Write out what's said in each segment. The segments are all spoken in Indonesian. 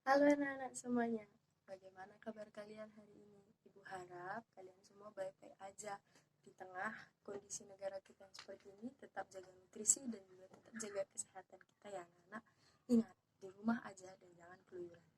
Halo anak-anak semuanya, bagaimana kabar kalian hari ini? Ibu harap kalian semua baik-baik aja. Di tengah kondisi negara kita yang seperti ini, tetap jaga nutrisi dan juga tetap jaga kesehatan kita ya anak-anak. Ingat, di rumah aja dan jangan keluyuran.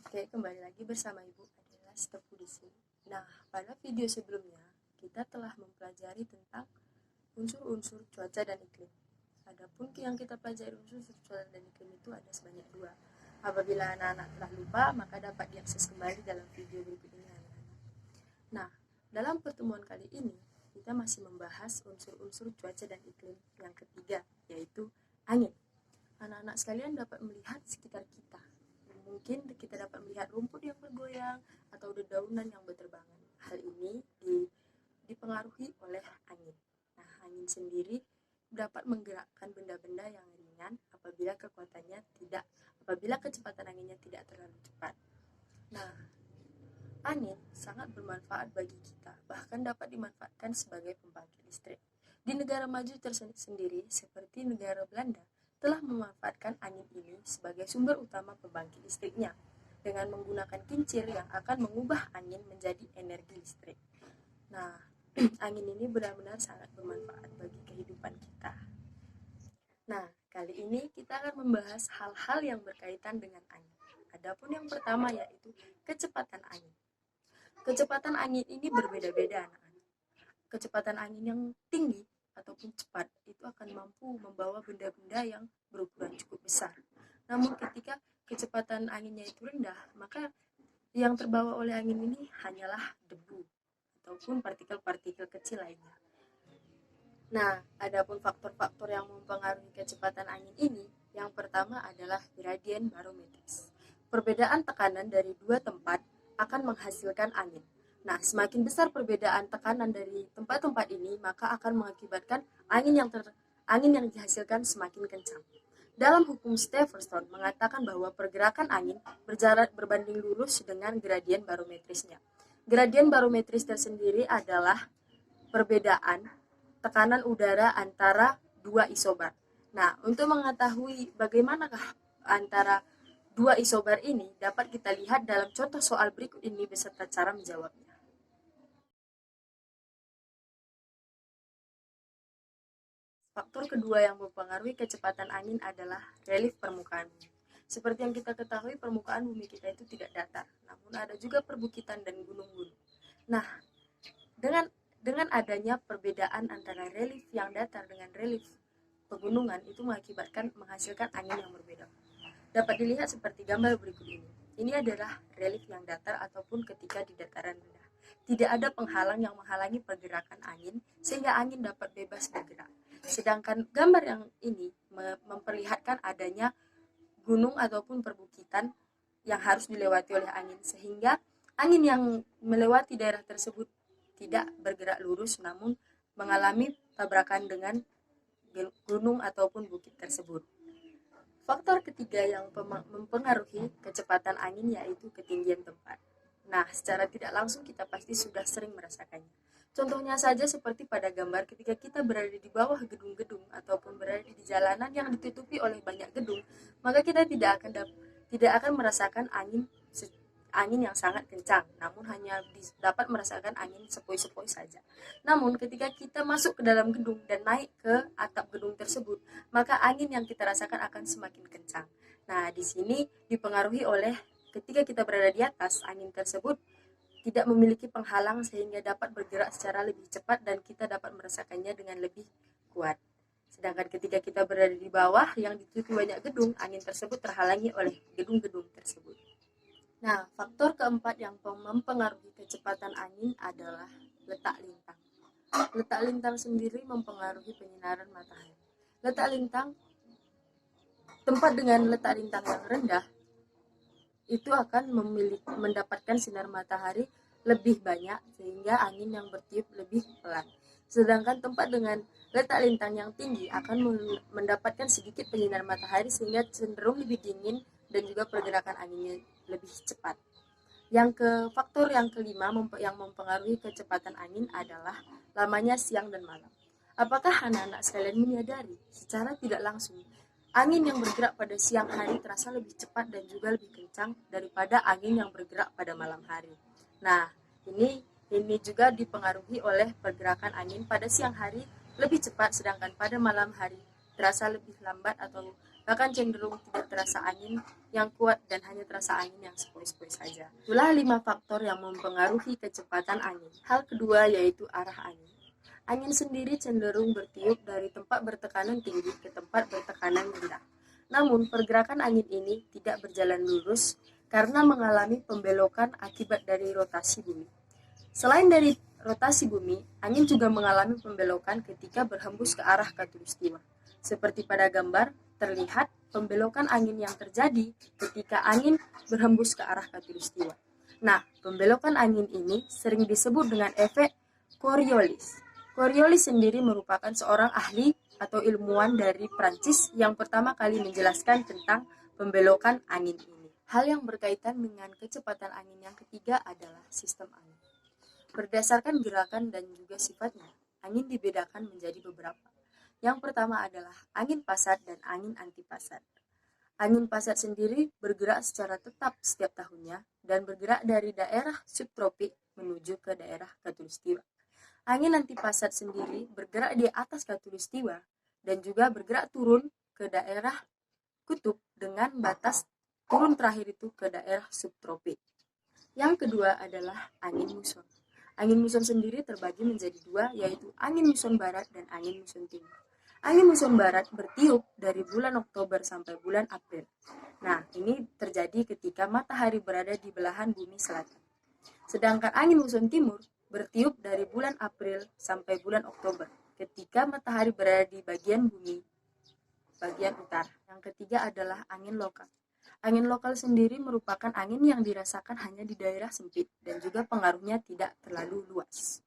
Oke, kembali lagi bersama Ibu adalah Stepu di sini. Nah, pada video sebelumnya, kita telah mempelajari tentang unsur-unsur cuaca dan iklim. Adapun yang kita pelajari unsur cuaca dan iklim itu ada sebanyak dua. Apabila anak-anak telah lupa, maka dapat diakses kembali dalam video berikut ini anak-anak. Nah, dalam pertemuan kali ini, kita masih membahas unsur-unsur cuaca dan iklim yang ketiga, yaitu angin. Anak-anak sekalian dapat melihat sekitar kita. Mungkin kita dapat melihat rumput yang bergoyang atau dedaunan yang berterbangan. Hal ini dipengaruhi oleh angin. Nah, angin sendiri dapat menggerakkan benda-benda yang ringan apabila kecepatan anginnya tidak terlalu cepat. Nah, angin sangat bermanfaat bagi kita, bahkan dapat dimanfaatkan sebagai pembangkit listrik. Di negara maju tersendiri seperti negara Belanda telah memanfaatkan angin ini sebagai sumber utama pembangkit listriknya dengan menggunakan kincir yang akan mengubah angin menjadi energi listrik. Nah, angin ini benar-benar sangat bermanfaat bagi kehidupan kita. Nah, kali ini kita akan membahas hal-hal yang berkaitan dengan angin. Adapun yang pertama yaitu kecepatan angin. Kecepatan angin ini berbeda-beda anak-anak. Kecepatan angin yang tinggi ataupun cepat itu akan mampu membawa benda-benda yang berukuran cukup besar. Namun ketika kecepatan anginnya itu rendah, maka yang terbawa oleh angin ini hanyalah debu ataupun partikel-partikel kecil lainnya. Nah, adapun faktor-faktor yang mempengaruhi kecepatan angin ini, yang pertama adalah gradien barometris. Perbedaan tekanan dari dua tempat akan menghasilkan angin. Nah, semakin besar perbedaan tekanan dari tempat-tempat ini, maka akan mengakibatkan angin yang dihasilkan semakin kencang. Dalam hukum Stephenson mengatakan bahwa pergerakan angin berjarak berbanding lurus dengan gradien barometrisnya. Gradien barometris tersendiri adalah perbedaan tekanan udara antara dua isobar. Nah, untuk mengetahui bagaimanakah antara dua isobar ini dapat kita lihat dalam contoh soal berikut ini beserta cara menjawabnya. Faktor kedua yang mempengaruhi kecepatan angin adalah relief permukaan bumi. Seperti yang kita ketahui, permukaan bumi kita itu tidak datar, namun ada juga perbukitan dan gunung-gunung. Nah, dengan adanya perbedaan antara relief yang datar dengan relief pegunungan itu menghasilkan angin yang berbeda. Dapat dilihat seperti gambar berikut ini. Ini adalah relief yang datar ataupun ketika di dataran rendah. Tidak ada penghalang yang menghalangi pergerakan angin sehingga angin dapat bebas bergerak. Sedangkan gambar yang ini memperlihatkan adanya gunung ataupun perbukitan yang harus dilewati oleh angin sehingga angin yang melewati daerah tersebut tidak bergerak lurus namun mengalami tabrakan dengan gunung ataupun bukit tersebut. Faktor ketiga yang mempengaruhi kecepatan angin yaitu ketinggian tempat. Nah, secara tidak langsung kita pasti sudah sering merasakannya. Contohnya saja seperti pada gambar ketika kita berada di bawah gedung-gedung ataupun berada di jalanan yang ditutupi oleh banyak gedung, maka kita tidak akan merasakan angin yang sangat kencang, namun hanya dapat merasakan angin sepoi-sepoi saja. Namun ketika kita masuk ke dalam gedung dan naik ke atap gedung tersebut, maka angin yang kita rasakan akan semakin kencang. Nah, di sini dipengaruhi oleh ketika kita berada di atas, angin tersebut tidak memiliki penghalang sehingga dapat bergerak secara lebih cepat dan kita dapat merasakannya dengan lebih kuat. Sedangkan ketika kita berada di bawah yang ditutupi banyak gedung, angin tersebut terhalangi oleh gedung-gedung tersebut. Nah, faktor keempat yang mempengaruhi kecepatan angin adalah letak lintang. Letak lintang sendiri mempengaruhi penyinaran matahari. Letak lintang, tempat dengan letak lintang yang rendah, itu akan mendapatkan sinar matahari lebih banyak sehingga angin yang bertiup lebih pelan. Sedangkan tempat dengan letak lintang yang tinggi akan mendapatkan sedikit penyinar matahari sehingga cenderung lebih dingin dan juga pergerakan anginnya lebih cepat. Faktor yang kelima yang mempengaruhi kecepatan angin adalah lamanya siang dan malam. Apakah anak-anak sekalian menyadari secara tidak langsung Angin yang bergerak pada siang hari terasa lebih cepat dan juga lebih kencang daripada angin yang bergerak pada malam hari. Nah, ini juga dipengaruhi oleh pergerakan angin pada siang hari lebih cepat, sedangkan pada malam hari terasa lebih lambat atau bahkan cenderung tidak terasa angin yang kuat dan hanya terasa angin yang sepoi-sepoi saja. Itulah 5 faktor yang mempengaruhi kecepatan angin. Hal kedua yaitu arah angin. Angin sendiri cenderung bertiup dari tempat bertekanan tinggi ke tempat bertekanan rendah. Namun, pergerakan angin ini tidak berjalan lurus karena mengalami pembelokan akibat dari rotasi bumi. Selain dari rotasi bumi, angin juga mengalami pembelokan ketika berhembus ke arah khatulistiwa. Seperti pada gambar, terlihat pembelokan angin yang terjadi ketika angin berhembus ke arah khatulistiwa. Nah, pembelokan angin ini sering disebut dengan efek Coriolis. Coriolis sendiri merupakan seorang ahli atau ilmuwan dari Prancis yang pertama kali menjelaskan tentang pembelokan angin ini. Hal yang berkaitan dengan kecepatan angin yang ketiga adalah sistem angin. Berdasarkan gerakan dan juga sifatnya, angin dibedakan menjadi beberapa. Yang pertama adalah angin pasat dan angin antipasat. Angin pasat sendiri bergerak secara tetap setiap tahunnya dan bergerak dari daerah subtropik menuju ke daerah khatulistiwa. Angin antipasat sendiri bergerak di atas khatulistiwa dan juga bergerak turun ke daerah kutub dengan batas turun terakhir itu ke daerah subtropik. Yang kedua adalah angin muson. Angin muson sendiri terbagi menjadi dua, yaitu angin muson barat dan angin muson timur. Angin muson barat bertiup dari bulan Oktober sampai bulan April. Nah, ini terjadi ketika matahari berada di belahan bumi selatan. Sedangkan angin muson timur bertiup dari bulan April sampai bulan Oktober ketika matahari berada di bagian bumi bagian utara. Yang ketiga adalah angin lokal. Angin lokal sendiri merupakan angin yang dirasakan hanya di daerah sempit dan juga pengaruhnya tidak terlalu luas.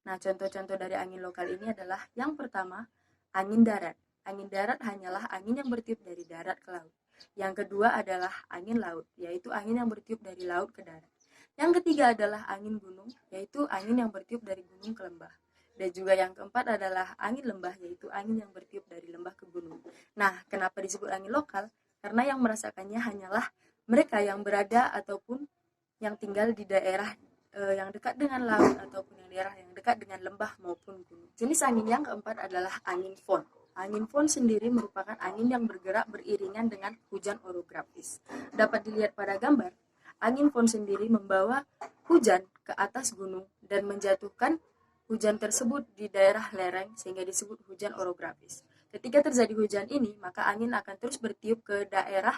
Nah, contoh-contoh dari angin lokal ini adalah yang pertama, angin darat. Angin darat hanyalah angin yang bertiup dari darat ke laut. Yang kedua adalah angin laut, yaitu angin yang bertiup dari laut ke darat. Yang ketiga adalah angin gunung, yaitu angin yang bertiup dari gunung ke lembah. Dan juga yang keempat adalah angin lembah, yaitu angin yang bertiup dari lembah ke gunung. Nah, kenapa disebut angin lokal? Karena yang merasakannya hanyalah mereka yang berada ataupun yang tinggal di daerah yang dekat dengan laut ataupun yang daerah yang dekat dengan lembah maupun gunung. Jenis angin yang keempat adalah angin fon. Angin fon sendiri merupakan angin yang bergerak beriringan dengan hujan orografis. Dapat dilihat pada gambar. Angin fon sendiri membawa hujan ke atas gunung dan menjatuhkan hujan tersebut di daerah lereng sehingga disebut hujan orografis. Ketika terjadi hujan ini, maka angin akan terus bertiup ke daerah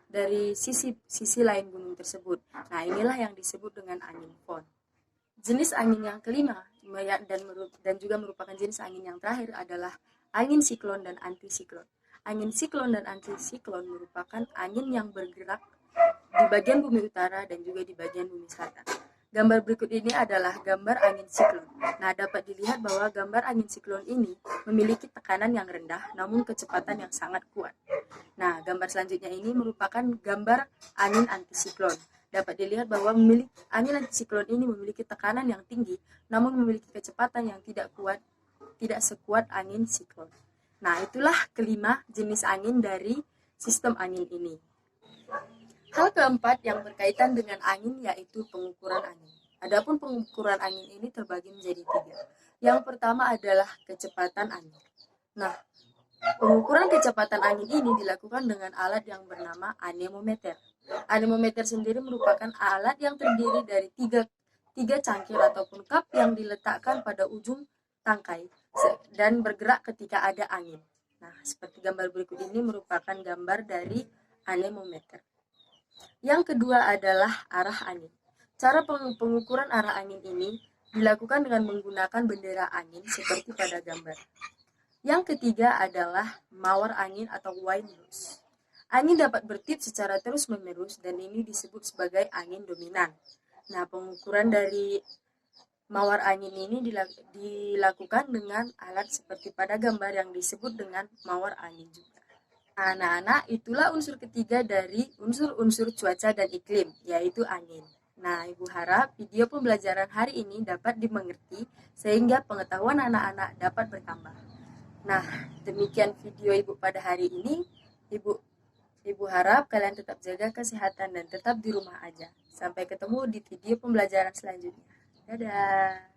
dari sisi lain gunung tersebut. Nah, inilah yang disebut dengan angin fon. Jenis angin yang kelima dan juga merupakan jenis angin yang terakhir adalah angin siklon dan antisiklon. Angin siklon dan antisiklon merupakan angin yang bergerak di bagian bumi utara dan juga di bagian bumi selatan. Gambar berikut ini adalah gambar angin siklon. Nah, dapat dilihat bahwa gambar angin siklon ini memiliki tekanan yang rendah namun kecepatan yang sangat kuat. Nah, gambar selanjutnya ini merupakan gambar angin antisiklon. Dapat dilihat bahwa angin antisiklon ini memiliki tekanan yang tinggi namun memiliki kecepatan yang tidak sekuat angin siklon. Nah, itulah kelima jenis angin dari sistem angin ini. Hal keempat yang berkaitan dengan angin yaitu pengukuran angin. Adapun pengukuran angin ini terbagi menjadi 3. Yang pertama adalah kecepatan angin. Nah, pengukuran kecepatan angin ini dilakukan dengan alat yang bernama anemometer. Anemometer sendiri merupakan alat yang terdiri dari tiga cangkir ataupun cup yang diletakkan pada ujung tangkai dan bergerak ketika ada angin. Nah, seperti gambar berikut ini merupakan gambar dari anemometer. Yang kedua adalah arah angin. Cara pengukuran arah angin ini dilakukan dengan menggunakan bendera angin seperti pada gambar. Yang ketiga adalah mawar angin atau wind nose. Angin dapat bertiup secara terus-menerus dan ini disebut sebagai angin dominan. Nah, pengukuran dari mawar angin ini dilakukan dengan alat seperti pada gambar yang disebut dengan mawar angin juga. Anak-anak, itulah unsur ketiga dari unsur-unsur cuaca dan iklim, yaitu angin. Nah, Ibu harap video pembelajaran hari ini dapat dimengerti sehingga pengetahuan anak-anak dapat bertambah. Nah, demikian video Ibu pada hari ini. Ibu Ibu harap kalian tetap jaga kesehatan dan tetap di rumah aja. Sampai ketemu di video pembelajaran selanjutnya. Dadah.